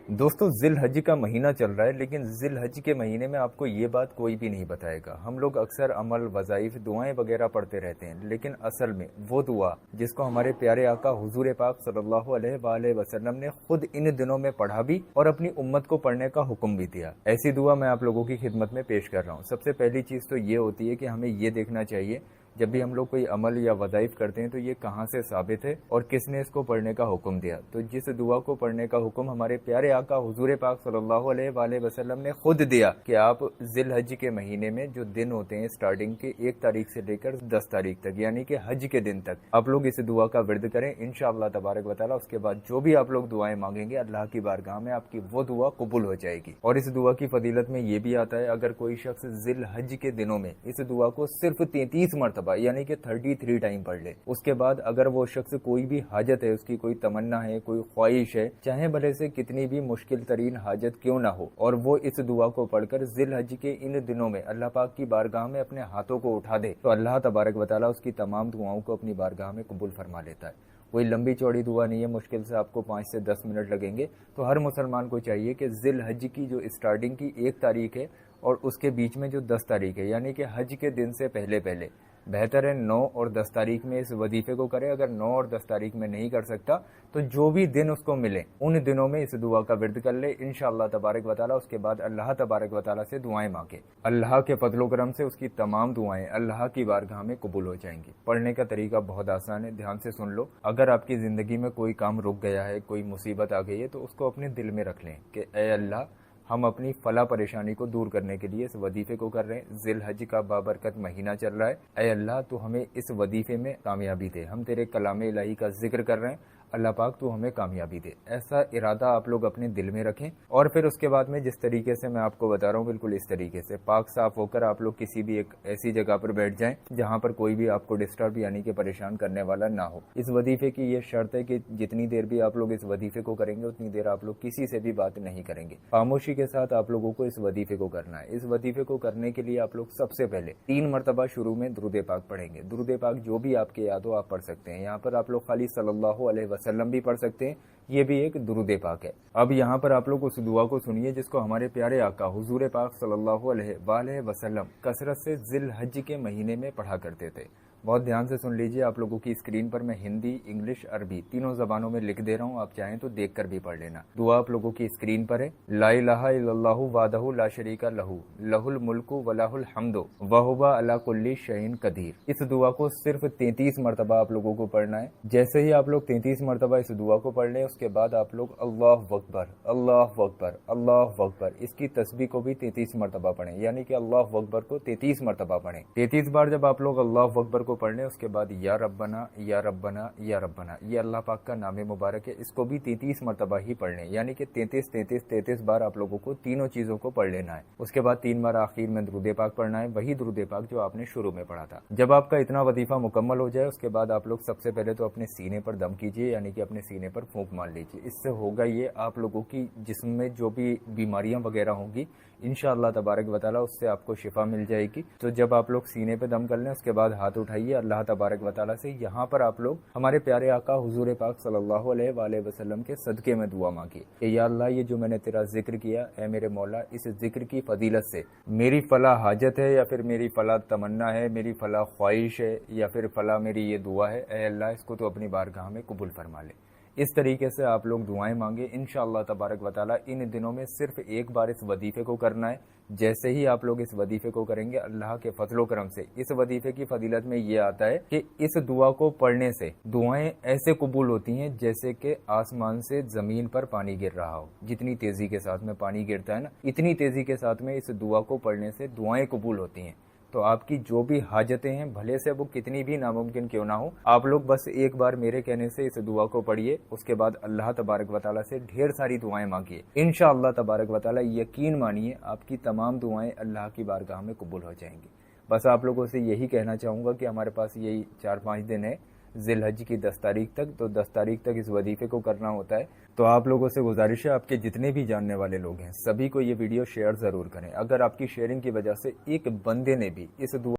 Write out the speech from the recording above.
दोस्तों ज़िल हज का महीना चल रहा है, लेकिन ज़िल हज के महीने में आपको ये बात कोई भी नहीं बताएगा। हम लोग अक्सर अमल, वज़ाइफ, दुआएं वगैरह पढ़ते रहते हैं, लेकिन असल में वो दुआ जिसको हमारे प्यारे आका हुजूर पाक सल्लल्लाहु अलैहि वसल्लम ने खुद इन दिनों में पढ़ा भी और अपनी उम्मत को पढ़ने का हुक्म भी दिया, ऐसी दुआ मैं आप लोगों की खिदमत में पेश कर रहा हूँ। सबसे पहली चीज़ तो ये होती है कि हमें ये देखना चाहिए जब भी हम लोग कोई अमल या वज़ाइफ करते हैं तो ये कहाँ से साबित है और किसने इसको पढ़ने का हुक्म दिया। तो जिस दुआ को पढ़ने का हुक्म हमारे प्यारे आका हुजूर पाक सल्लल्लाहु अलैहि वसल्लम ने खुद दिया कि आप ज़िल हज के महीने में जो दिन होते हैं स्टार्टिंग के 1 तारीख से लेकर 10 तारीख तक, यानी कि हज के दिन तक, आप लोग इस दुआ का विर्द करें इंशाअल्लाह तबारक व तआला। उसके बाद जो भी आप लोग दुआएं मांगेंगे अल्लाह की बारगाह में आपकी वो दुआ कबूल हो जाएगी। और इस दुआ की फजीलत में ये भी आता है, अगर कोई शख्स ज़िल हज के दिनों में इस दुआ को सिर्फ 33 मरतबा यानी कि 33 टाइम पढ़ ले, उसके बाद अगर वो शख्स कोई भी हाजत है, उसकी कोई तमन्ना है, कोई ख्वाहिश है, चाहे भले से कितनी भी मुश्किल तरीन हाजत क्यों ना हो, और वो इस दुआ को पढ़कर ज़िल हज के इन दिनों में अल्लाह पाक की बारगाह में अपने हाथों को उठा दे, तो अल्लाह तबारक व तआला उसकी तमाम दुआओं को अपनी बारगाह में कबूल फरमा लेता है। कोई लंबी चौड़ी दुआ नहीं है, मुश्किल से आपको 5 से 10 मिनट लगेंगे। तो हर मुसलमान को चाहिए कि ज़िल हज की जो स्टार्टिंग की 1 तारीख है और उसके बीच में जो 10 तारीख है, यानी कि हज के दिन से पहले पहले, बेहतर है 9 और 10 तारीख में इस वजीफे को करे। अगर 9 और 10 तारीख में नहीं कर सकता तो जो भी दिन उसको मिले उन दिनों में इस दुआ का विर्द कर ले इंशाअल्लाह तबारक व तआला। उसके बाद अल्लाह तबारक व तआला से दुआएं मांगे, अल्लाह के फजलो करम से उसकी तमाम दुआएं अल्लाह की बारगाह में कबूल हो जाएंगी। पढ़ने का तरीका बहुत आसान है, ध्यान से सुन लो। अगर आपकी जिंदगी में कोई काम रुक गया है, कोई मुसीबत आ गई है, तो उसको अपने दिल में रख लें कि ए अल्लाह, हम अपनी फला परेशानी को दूर करने के लिए इस वजीफे को कर रहे हैं। ज़िल हज का बाबरकत महीना चल रहा है, ऐ अल्लाह तू हमें इस वजीफे में कामयाबी दे। हम तेरे कलाम इलाही का जिक्र कर रहे हैं, अल्लाह पाक तू हमें कामयाबी दे। ऐसा इरादा आप लोग अपने दिल में रखें। और फिर उसके बाद में जिस तरीके से मैं आपको बता रहा हूँ, बिल्कुल इस तरीके से पाक साफ होकर आप लोग किसी भी एक ऐसी जगह पर बैठ जाएं जहां पर कोई भी आपको डिस्टर्ब यानी कि परेशान करने वाला ना हो। इस वजीफे की ये शर्त है कि जितनी देर भी आप लोग इस वजीफे को करेंगे उतनी देर आप लोग किसी से भी बात नहीं करेंगे। खामोशी के साथ आप लोगों को इस वजीफे को करना है। इस वजीफे को करने के लिए आप लोग सबसे पहले 3 मरतबा शुरू में दुरूद पाक पढ़ेंगे। दुरूद पाक जो भी आपके याद हो आप पढ़ सकते हैं। यहाँ पर आप लोग खाली सल्लल्लाहु अलैहि वसल्लम भी पढ़ सकते हैं, ये भी एक दुरूद पाक है। अब यहाँ पर आप लोग उस दुआ को सुनिए जिसको हमारे प्यारे आका हुजूर पाक सल्लल्लाहु अलैहि वसल्लम कसरत से ज़िल हज के महीने में पढ़ा करते थे। बहुत ध्यान से सुन लीजिए। आप लोगों की स्क्रीन पर मैं हिंदी, इंग्लिश, अरबी तीनों जबानों में लिख दे रहा हूँ, आप चाहें तो देख कर भी पढ़ लेना। दुआ आप लोगों की स्क्रीन पर है। ला इलाहा इल्लल्लाहु वादहु ला शरीका लहू लहुल मुल्कु वलाहुल हम्दु वहुवा अला कुल्ली शैइन कदीर। इस दुआ को सिर्फ 33 मरतबा आप लोगों को पढ़ना है। जैसे ही आप लोग 33 मरतबा इस दुआ को पढ़ लें, उसके बाद आप लोग अल्लाहु अकबर, अल्लाहु अकबर, अल्लाहु अकबर, इसकी तस्बीह को भी 33 मरतबा पढ़ें, यानी कि अल्लाहु अकबर को 33 मरतबा पढ़ें। 33 बार जब आप लोग अल्लाहु अकबर को पढ़ लें, उसके बाद या रब्बना या रब्बना या रब्बना, ये अल्लाह पाक का नाम मुबारक है, इसको भी 33 मरतबा ही पढ़ लें, यानी कि 33 बार आप लोगों को तीनों चीजों को पढ़ लेना है। उसके बाद 3 बार आखिर में दुरूद पाक पढ़ना है, वही दुरूद पाक जो आपने शुरू में पढ़ा था। जब आपका इतना वजीफा मुकम्मल हो जाए, उसके बाद आप लोग सबसे पहले तो अपने सीने पर दम कीजिए, यानी कि अपने सीने पर फूंक मार लीजिए। इससे होगा ये, आप लोगों की जिस्म में जो भी बीमारियां वगैरह होंगी इंशाअल्लाह तबारक व तआला उससे आपको शिफा मिल जाएगी। तो जब आप लोग सीने पे दम कर लें, उसके बाद हाथ उठाइए अल्लाह तबारक व तआला से। यहाँ पर आप लोग हमारे प्यारे आका हुजूर पाक सल्लल्लाहु अलैहि वसल्लम के सदके में दुआ मांगी कि या अल्लाह, ये जो मैंने तेरा जिक्र किया, ऐ मेरे मौला, इस जिक्र की फजीलत से मेरी फला हाजत है या फिर मेरी फला तमन्ना है, मेरी फला ख्वाहिश है या फिर फला मेरी ये दुआ है, ऐ अल्लाह इसको तो अपनी बारगाह में कबूल फरमा ले। इस तरीके से आप लोग दुआएं मांगे इंशाअल्लाह तबारक व तआला। इन दिनों में सिर्फ 1 बार इस वजीफे को करना है। जैसे ही आप लोग इस वजीफे को करेंगे, अल्लाह के फजलो करम से इस वजीफे की फजीलत में ये आता है कि इस दुआ को पढ़ने से दुआएं ऐसे कबूल होती हैं जैसे कि आसमान से जमीन पर पानी गिर रहा हो। जितनी तेजी के साथ में पानी गिरता है ना, इतनी तेजी के साथ में इस दुआ को पढ़ने से दुआएं कबूल होती हैं। तो आपकी जो भी हाजतें हैं, भले से वो कितनी भी नामुमकिन क्यों ना हो, आप लोग बस 1 बार मेरे कहने से इस दुआ को पढ़िए। उसके बाद अल्लाह तबारक व तआला से ढेर सारी दुआएं मांगिए। इंशाअल्लाह तबारक व तआला यकीन मानिए आपकी तमाम दुआएं अल्लाह की बारगाह में कबूल हो जाएंगी। बस आप लोगों से यही कहना चाहूँगा कि हमारे पास यही 4-5 दिन है ज़िल हज की 10 तारीख तक, तो 10 तारीख तक इस वजीफे को करना होता है। तो आप लोगों से गुजारिश है, आपके जितने भी जानने वाले लोग हैं सभी को ये वीडियो शेयर ज़रूर करें। अगर आपकी शेयरिंग की वजह से एक बंदे ने भी इस दुआ